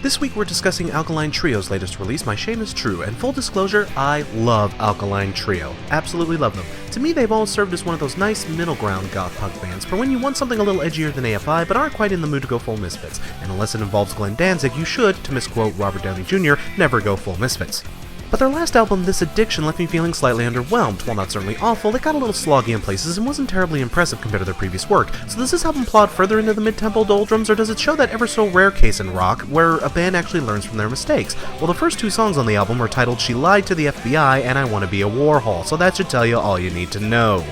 This week we're discussing Alkaline Trio's latest release, My Shame Is True, and full disclosure, I love Alkaline Trio. Absolutely love them. To me, they've always served as one of those nice middle ground goth punk bands for when you want something a little edgier than AFI but aren't quite in the mood to go full Misfits, and unless it involves Glenn Danzig, you should, to misquote Robert Downey Jr., never go full Misfits. But their last album, This Addiction, left me feeling slightly underwhelmed. While not certainly awful, it got a little sloggy in places and wasn't terribly impressive compared to their previous work. So does this album plod further into the mid-tempo doldrums, or does it show that ever so rare case in rock, where a band actually learns from their mistakes? Well, the first two songs on the album are titled She Lied to the FBI and I Wanna Be a Warhol, so that should tell you all you need to know.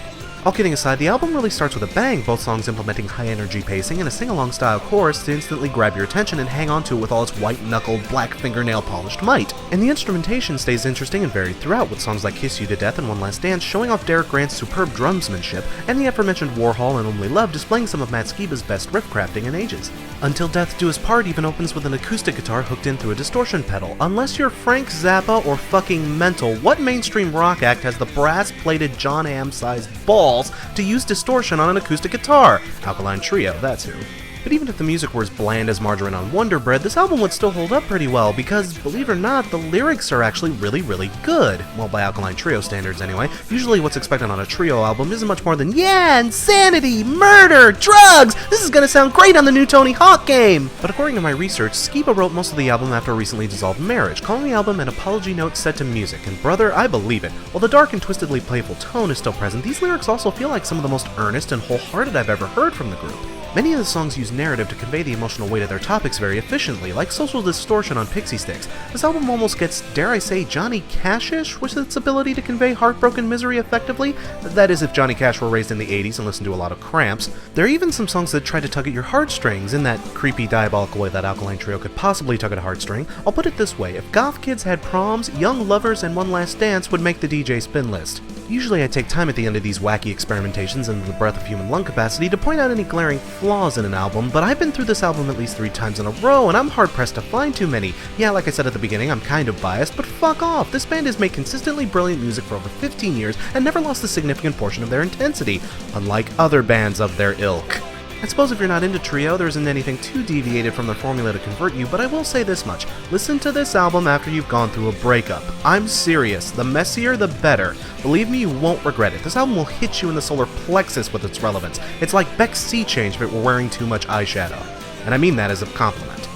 All kidding aside, the album really starts with a bang, both songs implementing high-energy pacing and a sing-along style chorus to instantly grab your attention and hang on to it with all its white-knuckled, black fingernail-polished might. And the instrumentation stays interesting and varied throughout, with songs like Kiss You to Death and One Last Dance showing off Derek Grant's superb drumsmanship, and the aforementioned Warhol and Only Love displaying some of Matt Skiba's best riff crafting in ages. Until Death Do Us Part even opens with an acoustic guitar hooked in through a distortion pedal. Unless you're Frank Zappa or fucking mental, what mainstream rock act has the brass-plated John Hamm-sized balls to use distortion on an acoustic guitar? Alkaline Trio, that's who. But even if the music were as bland as margarine on Wonder Bread, this album would still hold up pretty well because, believe it or not, the lyrics are actually really good. Well, by Alkaline Trio standards anyway. Usually what's expected on a Trio album isn't much more than, yeah, insanity, murder, drugs! This is gonna sound great on the new Tony Hawk game! But according to my research, Skiba wrote most of the album after a recently dissolved marriage, calling the album an apology note set to music, and brother, I believe it. While the dark and twistedly playful tone is still present, these lyrics also feel like some of the most earnest and wholehearted I've ever heard from the group. Many of the songs use narrative to convey the emotional weight of their topics very efficiently, like Social Distortion on Pixie Sticks. This album almost gets, dare I say, Johnny Cash-ish with its ability to convey heartbroken misery effectively. That is, if Johnny Cash were raised in the 80s and listened to a lot of Cramps. There are even some songs that try to tug at your heartstrings in that creepy, diabolical way that Alkaline Trio could possibly tug at a heartstring. I'll put it this way, if goth kids had proms, Young Lovers and One Last Dance would make the DJ spin list. Usually I take time at the end of these wacky experimentations into the breath of human lung capacity to point out any glaring flaws in an album, but I've been through this album at least 3 times in a row, and I'm hard-pressed to find too many. Yeah, like I said at the beginning, I'm kind of biased, but fuck off! This band has made consistently brilliant music for over 15 years and never lost a significant portion of their intensity, unlike other bands of their ilk. I suppose if you're not into Trio, there isn't anything too deviated from their formula to convert you, but I will say this much. Listen to this album after you've gone through a breakup. I'm serious. The messier, the better. Believe me, you won't regret it. This album will hit you in the solar plexus with its relevance. It's like Beck's Sea Change if it were wearing too much eyeshadow. And I mean that as a compliment.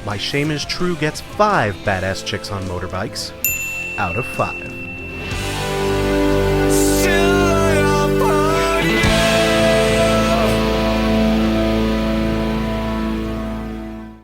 My Shame Is True gets 5 badass chicks on motorbikes out of 5.